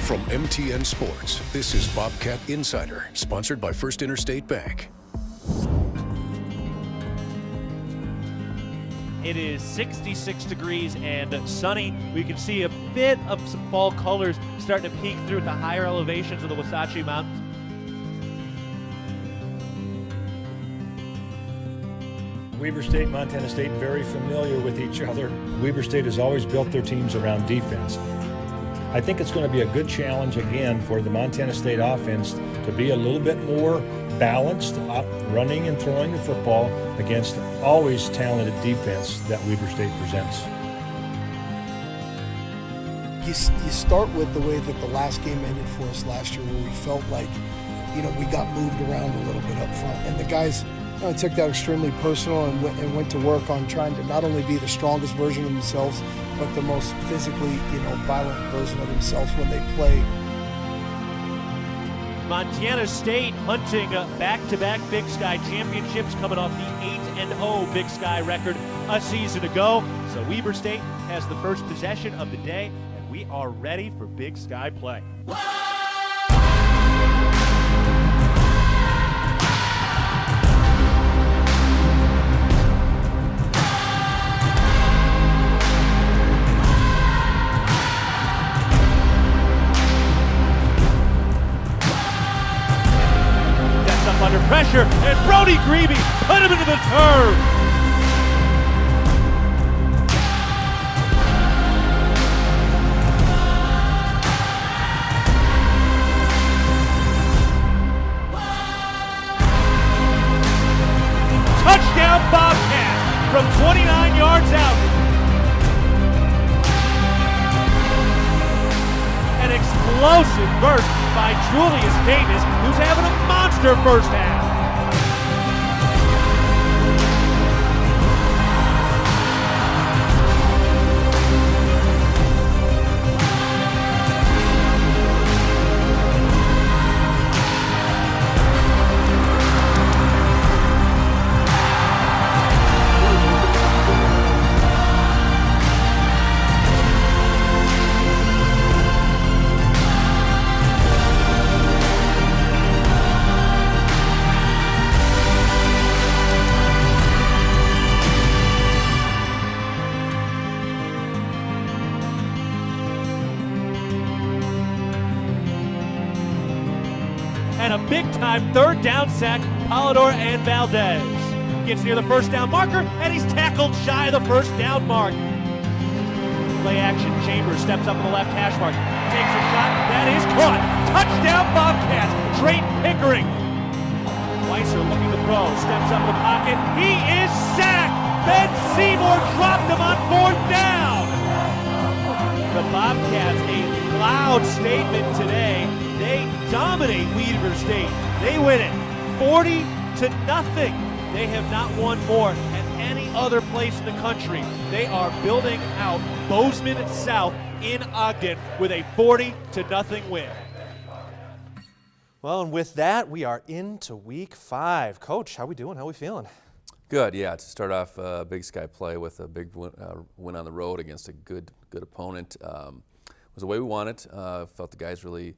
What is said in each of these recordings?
From MTN Sports, this is Bobcat Insider, sponsored by First Interstate Bank. It is 66 degrees and sunny. We can see a bit of some fall colors starting to peek through at the higher elevations of the Wasatch Mountains. Weber State and Montana State very familiar with each other. Weber State has always built their teams around defense. I think it's going to be a good challenge again for the Montana State offense to be a little bit more balanced, running and throwing the football against always talented defense that Weber State presents. You start with the way that the last game ended for us last year, where we felt like, we got moved around a little bit up front, and the guys took that extremely personal and went to work on trying to not only be the strongest version of themselves, but the most physically, violent version of themselves when they play. Montana State hunting back-to-back Big Sky championships, coming off the 8-0 Big Sky record a season ago. So Weber State has the first possession of the day, and we are ready for Big Sky play. Under pressure, and Brody Grebe put him into the turf. Touchdown Bobcat from 29 yards out. An explosive burst by Julius Davis, who's having a monster first half. And a big-time third down sack, Polidor and Valdez. Gets near the first down marker, and he's tackled shy of the first down mark. Play action, Chambers steps up on the left hash mark, takes a shot, that is caught. Touchdown Bobcats, Drayton Pickering. Weiser looking to throw, steps up in the pocket, he is sacked. Ben Seymour dropped him on fourth down. The Bobcats, a loud statement today. They dominate Weber State. They win it 40-0. They have not won more at any other place in the country. They are building out Bozeman South in Ogden with a 40-0 win. Well, and with that, we are into week 5. Coach, how we doing? How we feeling? Good, yeah. To start off Big Sky play with a big win on the road against a good opponent was the way we wanted. Felt the guys really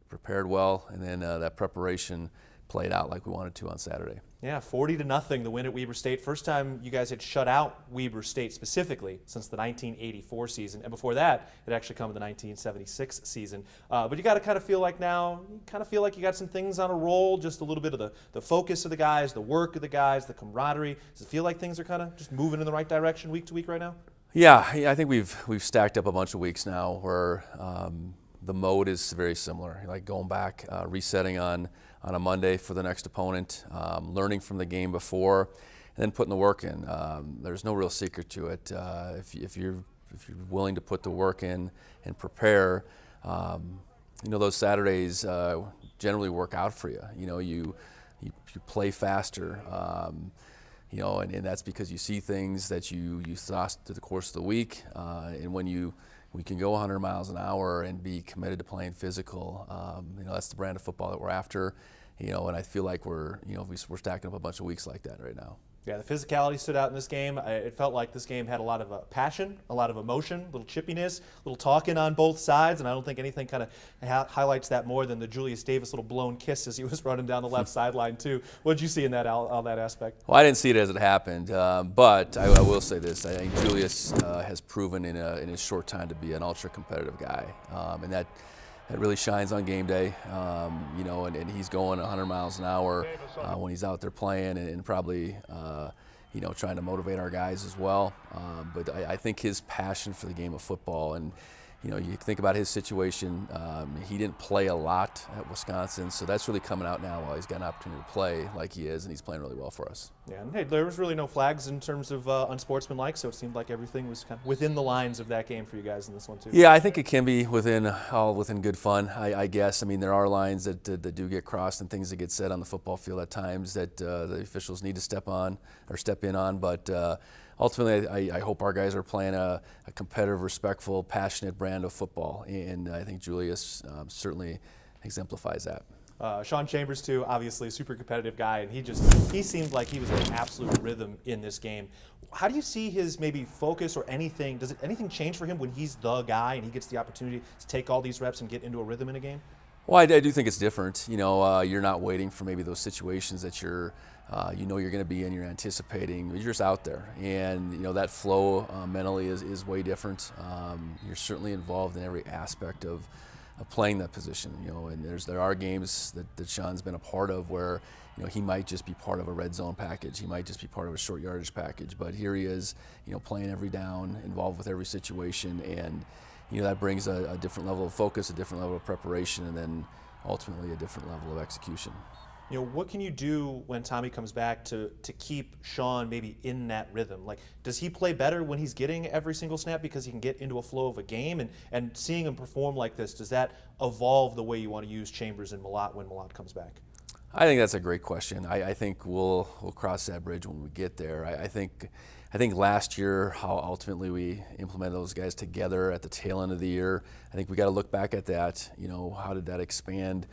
prepared well, and then that preparation played out like we wanted to on Saturday. Yeah, 40-0, the win at Weber State. First time you guys had shut out Weber State specifically since the 1984 season, and before that, it actually come in the 1976 season. But you got to kind of feel like now, you got some things on a roll, just a little bit of the focus of the guys, the work of the guys, the camaraderie. Does it feel like things are kind of just moving in the right direction week to week right now? Yeah, I think we've stacked up a bunch of weeks now where the mode is very similar, like going back, resetting on a Monday for the next opponent, learning from the game before, and then putting the work in. There's no real secret to it. If you're willing to put the work in and prepare, those Saturdays generally work out for you. You play faster. And that's because you see things that you saw through the course of the week, and when we can go 100 miles an hour and be committed to playing physical. That's the brand of football that we're after. And I feel like we're stacking up a bunch of weeks like that right now. Yeah, the physicality stood out in this game. It felt like this game had a lot of passion, a lot of emotion, a little chippiness, a little talking on both sides, and I don't think anything kind of highlights that more than the Julius Davis little blown kiss as he was running down the left sideline too. What did you see in that on that aspect? Well, I didn't see it as it happened, but I will say this: I think Julius has proven in his short time to be an ultra-competitive guy, and that really shines on game day. And he's going 100 miles an hour when he's out there playing, and probably trying to motivate our guys as well. But I think his passion for the game of football, and you think about his situation, he didn't play a lot at Wisconsin, so that's really coming out now while he's got an opportunity to play like he is, and he's playing really well for us. Yeah, and hey, there was really no flags in terms of unsportsmanlike, so it seemed like everything was kind of within the lines of that game for you guys in this one too. Yeah, I think it can be within good fun, I guess. I mean, there are lines that do get crossed and things that get said on the football field at times that the officials need to step in on, but ultimately, I hope our guys are playing a competitive, respectful, passionate brand of football, and I think Julius certainly exemplifies that. Sean Chambers, too, obviously a super competitive guy, and he seemed like he was in an absolute rhythm in this game. How do you see his maybe focus or anything? Does anything change for him when he's the guy and he gets the opportunity to take all these reps and get into a rhythm in a game? Well, I do think it's different. You're not waiting for maybe those situations that you're going to be in, you're anticipating. You're just out there, and that flow mentally is way different. You're certainly involved in every aspect of playing that position. And there are games that Sean's been a part of where he might just be part of a red zone package. He might just be part of a short yardage package. But here he is, playing every down, involved with every situation, and that brings a different level of focus, a different level of preparation, and then ultimately a different level of execution. What can you do when Tommy comes back to keep Sean maybe in that rhythm? Like, does he play better when he's getting every single snap because he can get into a flow of a game? And seeing him perform like this, does that evolve the way you want to use Chambers and Malott when Malott comes back? I think that's a great question. I think we'll cross that bridge when we get there. I think last year, how ultimately we implemented those guys together at the tail end of the year, I think we got to look back at that. How did that expand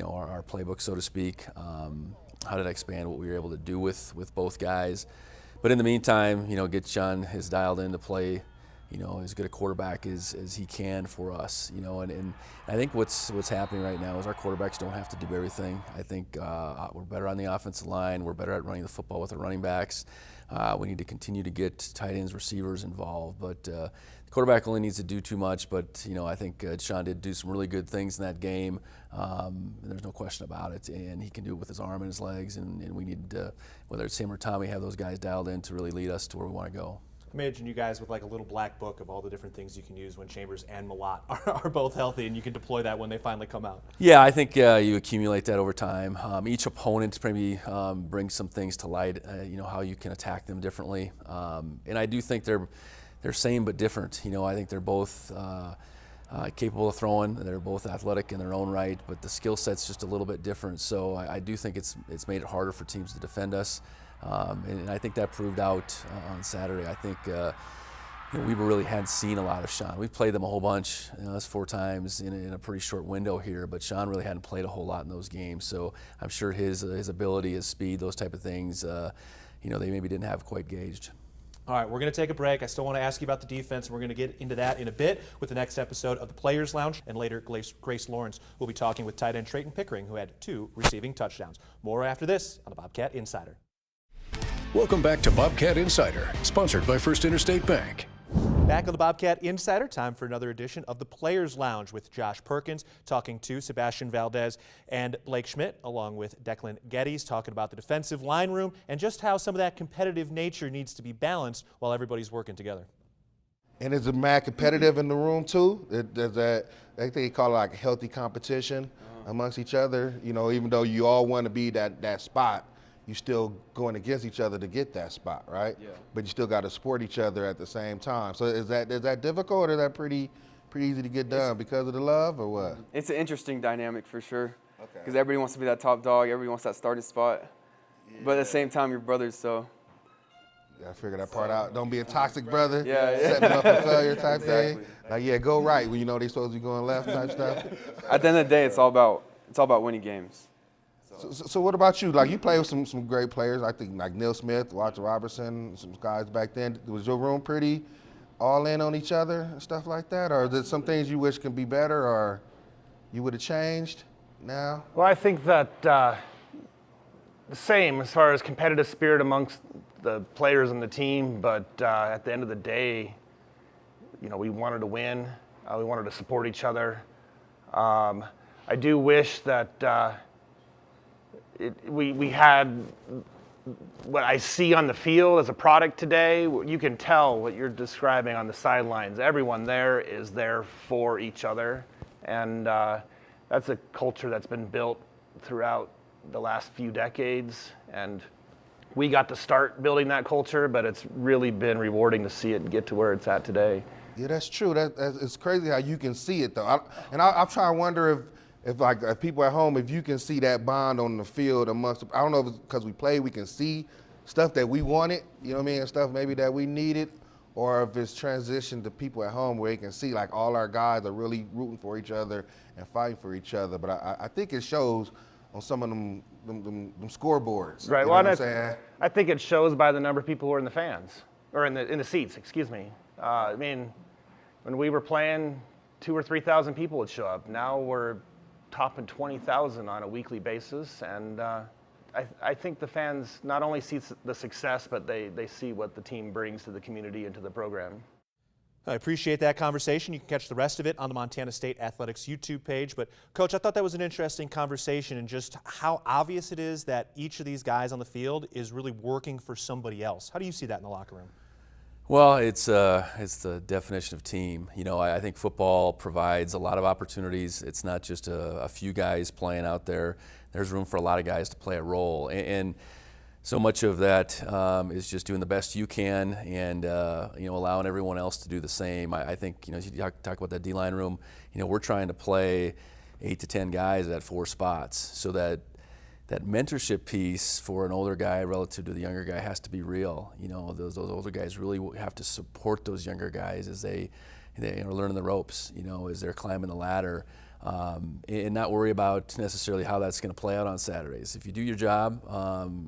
our playbook, so to speak? How did it expand what we were able to do with both guys? But in the meantime, get Sean is dialed in to play, as good a quarterback as he can for us. And I think what's happening right now is our quarterbacks don't have to do everything. I think we're better on the offensive line. We're better at running the football with our running backs. We need to continue to get tight ends, receivers involved. But the quarterback only needs to do too much. But I think Sean did do some really good things in that game. There's no question about it. And he can do it with his arm and his legs. And we need to, whether it's him or Tommy, have those guys dialed in to really lead us to where we want to go. Imagine you guys with like a little black book of all the different things you can use when Chambers and Malott are both healthy, and you can deploy that when they finally come out. Yeah, I think you accumulate that over time. Each opponent maybe brings some things to light, how you can attack them differently. And I do think they're same but different. I think they're both capable of throwing. They're both athletic in their own right, but the skill set's just a little bit different. So I do think it's made it harder for teams to defend us. And I think that proved out on Saturday. I think we really hadn't seen a lot of Sean. We've played them a whole bunch, that's 4 times in a pretty short window here, but Sean really hadn't played a whole lot in those games. So I'm sure his ability, his speed, those type of things, they maybe didn't have quite gauged. All right, we're going to take a break. I still want to ask you about the defense, and we're going to get into that in a bit with the next episode of the Players Lounge. And later, Grace Lawrence will be talking with tight end Trayton Pickering, who had 2 receiving touchdowns. More after this on the Bobcat Insider. Welcome back to Bobcat Insider, sponsored by First Interstate Bank. Back on the Bobcat Insider, time for another edition of the Players Lounge with Josh Perkins talking to Sebastian Valdez and Blake Schmidt, along with Declan Geddes, talking about the defensive line room and just how some of that competitive nature needs to be balanced while everybody's working together. And is it mad competitive in the room too? There's that, I think they call it like healthy competition amongst each other. Even though you all want to be that spot, you still going against each other to get that spot, right? Yeah. But you still got to support each other at the same time. So is that difficult, or is that pretty easy to get done because of the love, or what? It's an interesting dynamic for sure. Okay. Because everybody wants to be that top dog, everybody wants that starting spot. Yeah. But at the same time, you're brothers, so. You got to figure that part out. Don't be a toxic brother. Yeah. Setting them up for failure type thing. Like, go right when they're supposed to be going left type stuff. At the end of the day, it's all about winning games. So what about you? Like, you play with some great players. I think like Neil Smith, Walter Robertson, some guys back then. Was your room pretty all in on each other and stuff like that? Or are there some things you wish can be better or you would have changed now? Well, I think that the same as far as competitive spirit amongst the players and the team, but at the end of the day, we wanted to win. We wanted to support each other. I do wish that we had what I see on the field as a product today. You can tell what you're describing on the sidelines. Everyone there is there for each other, and that's a culture that's been built throughout the last few decades, and we got to start building that culture, but it's really been rewarding to see it get to where it's at today. Yeah, that's true. It's crazy how you can see it, though. I'm trying to wonder if people at home, if you can see that bond on the field amongst, I don't know if it's because we play, we can see stuff that we wanted, you know what I mean, and stuff maybe that we needed, or if it's transitioned to people at home where they can see like all our guys are really rooting for each other and fighting for each other. But I think it shows on some of them scoreboards. Right. You know Well, what I'm saying? I think it shows by the number of people who are in the fans, or in the seats, excuse me. I mean, when we were playing, 2,000 or 3,000 people would show up. Now we're topping 20,000 on a weekly basis, and I think the fans not only see the success, but they see what the team brings to the community and to the program. I appreciate that conversation. You can catch the rest of it on the Montana State Athletics YouTube page. But, Coach, I thought that was an interesting conversation, and just how obvious it is that each of these guys on the field is really working for somebody else. How do you see that in the locker room? Well, it's the definition of team. I think football provides a lot of opportunities. It's not just a few guys playing out there. There's room for a lot of guys to play a role. And so much of that is just doing the best you can and, allowing everyone else to do the same. I think, you talk about that D-line room, we're trying to play 8 to 10 guys at 4 spots so that mentorship piece for an older guy relative to the younger guy has to be real. Those older guys really have to support those younger guys as they are learning the ropes, as they're climbing the ladder, and not worry about necessarily how that's going to play out on Saturdays. If you do your job,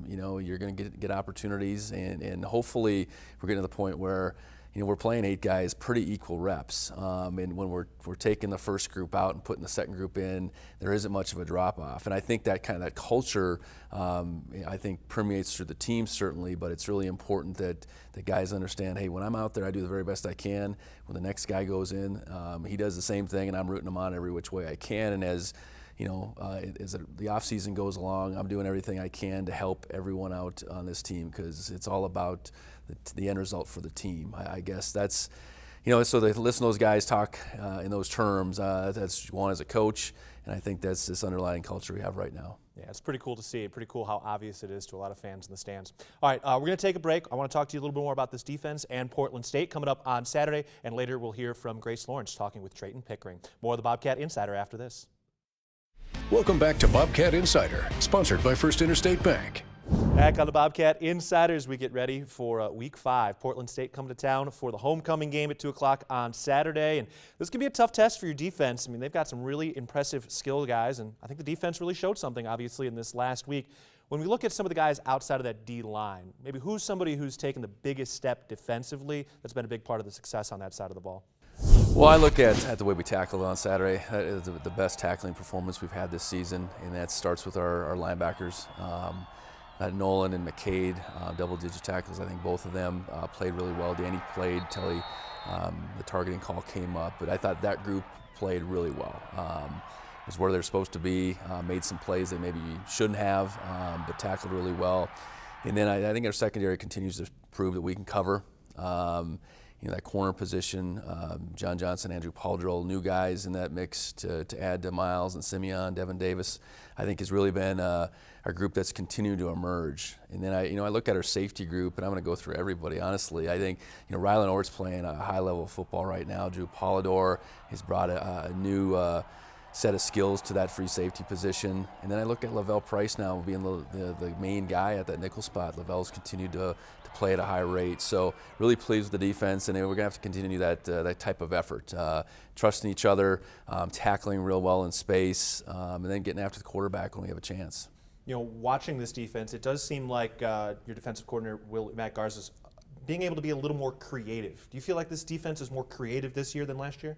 you're going to get opportunities, and hopefully we're getting to the point where we're playing 8 guys pretty equal reps, and when we're taking the first group out and putting the second group in, there isn't much of a drop off. And I think that culture, I think permeates through the team certainly, but it's really important that the guys understand, hey, when I'm out there, I do the very best I can. When the next guy goes in, he does the same thing, and I'm rooting him on every which way I can. And as the off season goes along, I'm doing everything I can to help everyone out on this team, because it's all about the end result for the team. I guess that's, so to listen to those guys talk in those terms, that's one as a coach, and I think that's this underlying culture we have right now. Yeah, it's pretty cool to see. Pretty cool how obvious it is to a lot of fans in the stands. All right, we're going to take a break. I want to talk to you a little bit more about this defense and Portland State coming up on Saturday, and later we'll hear from Grace Lawrence talking with Trayton Pickering. More of the Bobcat Insider after this. Welcome back to Bobcat Insider, sponsored by First Interstate Bank. Back on the Bobcat Insiders, we get ready for Week 5. Portland State coming to town for the homecoming game at 2 o'clock on Saturday. And this can be a tough test for your defense. I mean, they've got some really impressive skill guys, and I think the defense really showed something, obviously, in this last week. When we look at some of the guys outside of that D-line, maybe who's somebody who's taken the biggest step defensively that's been a big part of the success on that side of the ball? Well, I look at the way we tackled on Saturday. That is the best tackling performance we've had this season, and that starts with our linebackers. Nolan and McCade, double-digit tackles. I think both of them played really well. Danny played till the targeting call came up, but I thought that group played really well. Was where they're supposed to be, made some plays they maybe shouldn't have, but tackled really well. And then I think our secondary continues to prove that we can cover. That corner position, John Johnson, Andrew Pauldrell, new guys in that mix to add to Miles and Simeon, Devin Davis, I think has really been our group that's continued to emerge. And then I look at our safety group, and I'm going to go through everybody, honestly. I think, Rylan Ort's playing a high level of football right now. Drew Polidor has brought a new set of skills to that free safety position. And then I look at Lavelle Price now being the main guy at that nickel spot. Lavelle's continued to play at a high rate. So really pleased with the defense, and we're going to have to continue that type of effort. Trusting each other, tackling real well in space, and then getting after the quarterback when we have a chance. You know, watching this defense, it does seem like your defensive coordinator, Matt Garza's being able to be a little more creative. Do you feel like this defense is more creative this year than last year?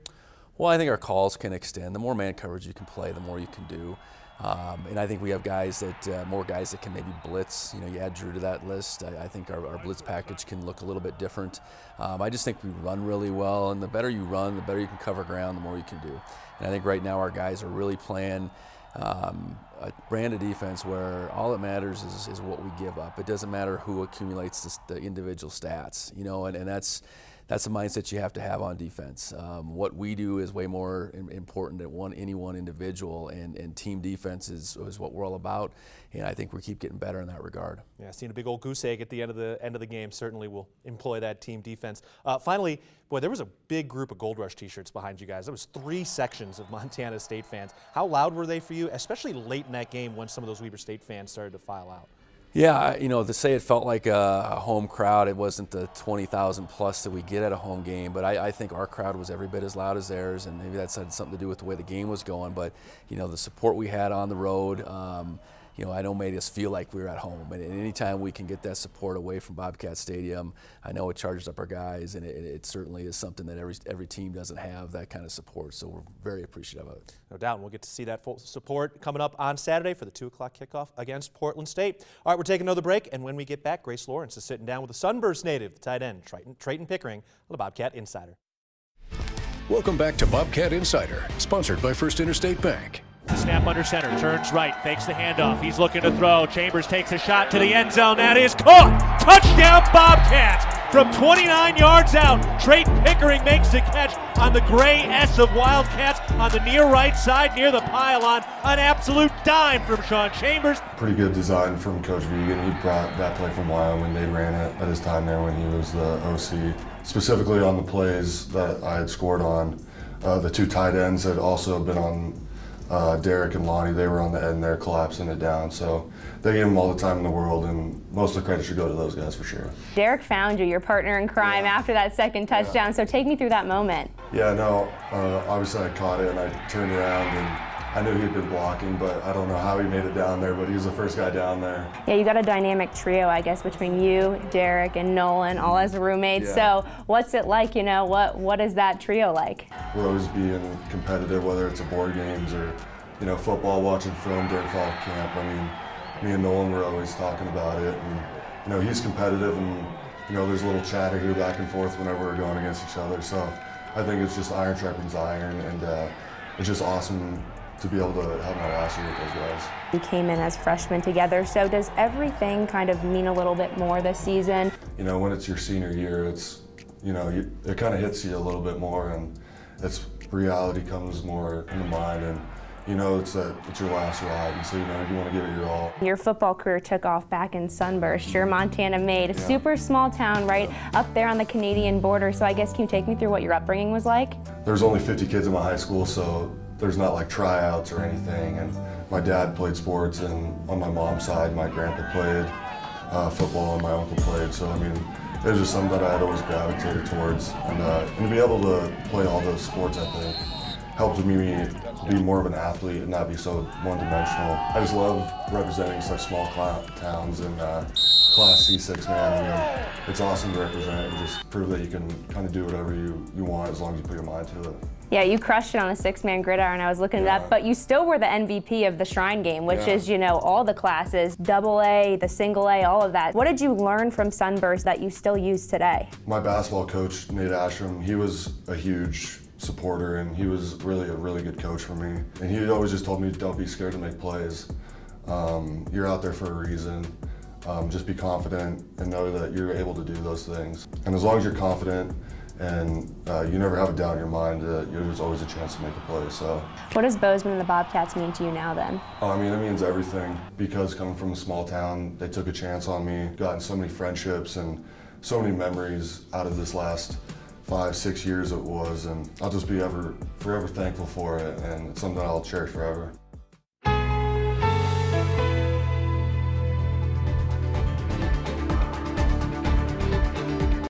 Well, I think our calls can extend. The more man coverage you can play, the more you can do. And I think we have guys that, more guys that can maybe blitz. You know, you add Drew to that list. I think our blitz package can look a little bit different. I just think we run really well, and the better you run, the better you can cover ground, the more you can do. And I think right now our guys are really playing a brand of defense where all that matters is what we give up. It doesn't matter who accumulates the individual stats, you know, and that's a mindset you have to have on defense. What we do is way more important than any one individual, and team defense is what we're all about, and I think we keep getting better in that regard. Yeah, seeing a big old goose egg at the end of the game certainly will employ that team defense. Finally, boy, there was a big group of Gold Rush t-shirts behind you guys. There was 3 sections of Montana State fans. How loud were they for you, especially late in that game when some of those Weber State fans started to file out? Yeah, you know, to say it felt like a home crowd, it wasn't the 20,000 plus that we get at a home game, but I think our crowd was every bit as loud as theirs, and maybe that had something to do with the way the game was going. But, you know, the support we had on the road, you know, I know made us feel like we were at home. And anytime we can get that support away from Bobcat Stadium, I know it charges up our guys, and it certainly is something that every team doesn't have, that kind of support. So we're very appreciative of it. No doubt. We'll get to see that full support coming up on Saturday for the 2 o'clock kickoff against Portland State. All right, we're taking another break, and when we get back, Grace Lawrence is sitting down with the Sunburst native, the tight end, Trayton Pickering, on the Bobcat Insider. Welcome back to Bobcat Insider, sponsored by First Interstate Bank. Snap under center, turns right, fakes the handoff. He's looking to throw. Chambers takes a shot to the end zone. That is caught. Touchdown Bobcats. From 29 yards out, Trayton Pickering makes the catch on the gray S of Wildcats on the near right side, near the pylon. An absolute dime from Sean Chambers. Pretty good design from Coach Vegan. He brought that play from Wyoming. They ran it at his time there when he was the OC. Specifically on the plays that I had scored on, the 2 tight ends had also been on Derek and Lonnie. They were on the end there collapsing it down, so they gave him all the time in the world, and most of the credit should go to those guys for sure. Derek found you, your partner in crime, after that second touchdown, so take me through that moment. Yeah, no, obviously I caught it and I turned around and I knew he'd been blocking, but I don't know how he made it down there, but he was the first guy down there. Yeah, you got a dynamic trio, I guess, between you, Derek, and Nolan, all as roommates. Yeah. So what's it like, you know, what is that trio like? We're always being competitive, whether it's a board games or, you know, football, watching film during fall camp. I mean, me and Nolan were always talking about it, and, you know, he's competitive, and, you know, there's a little chatter here back and forth whenever we're going against each other. So I think it's just iron sharpens iron, and it's just awesome to be able to have my last year with those guys. You came in as freshmen together, so does everything kind of mean a little bit more this season? You know, when it's your senior year, it's, you know, it kind of hits you a little bit more, and it's reality comes more into mind, and you know it's your last ride, and so you know you want to give it your all. Your football career took off back in Sunburst. You're Montana made, a super small town right up there on the Canadian border. So I guess, can you take me through what your upbringing was like? There's only 50 kids in my high school, so there's not like tryouts or anything. And my dad played sports, and on my mom's side, my grandpa played football, and my uncle played. So I mean, it was just something that I had always gravitated towards, and to be able to play all those sports, I think, helped me be more of an athlete and not be so one-dimensional. I just love representing such small towns and Class C6, man. I mean, it's awesome to represent and just prove that you can kind of do whatever you want as long as you put your mind to it. Yeah, you crushed it on the 6-man gridiron. I was looking it up, but you still were the MVP of the Shrine Game, which is, you know, all the classes, AA, the single A, all of that. What did you learn from Sunburst that you still use today? My basketball coach, Nate Ashram, he was a huge supporter, and he was really a really good coach for me. And he always just told me, don't be scared to make plays. You're out there for a reason. Just be confident and know that you're able to do those things. And as long as you're confident and you never have a doubt in your mind, there's always a chance to make a play. So, what does Bozeman and the Bobcats mean to you now then? I mean, it means everything, because coming from a small town, they took a chance on me, gotten so many friendships and so many memories out of this last 5-6 years it was, and I'll just be forever thankful for it, and it's something I'll cherish forever.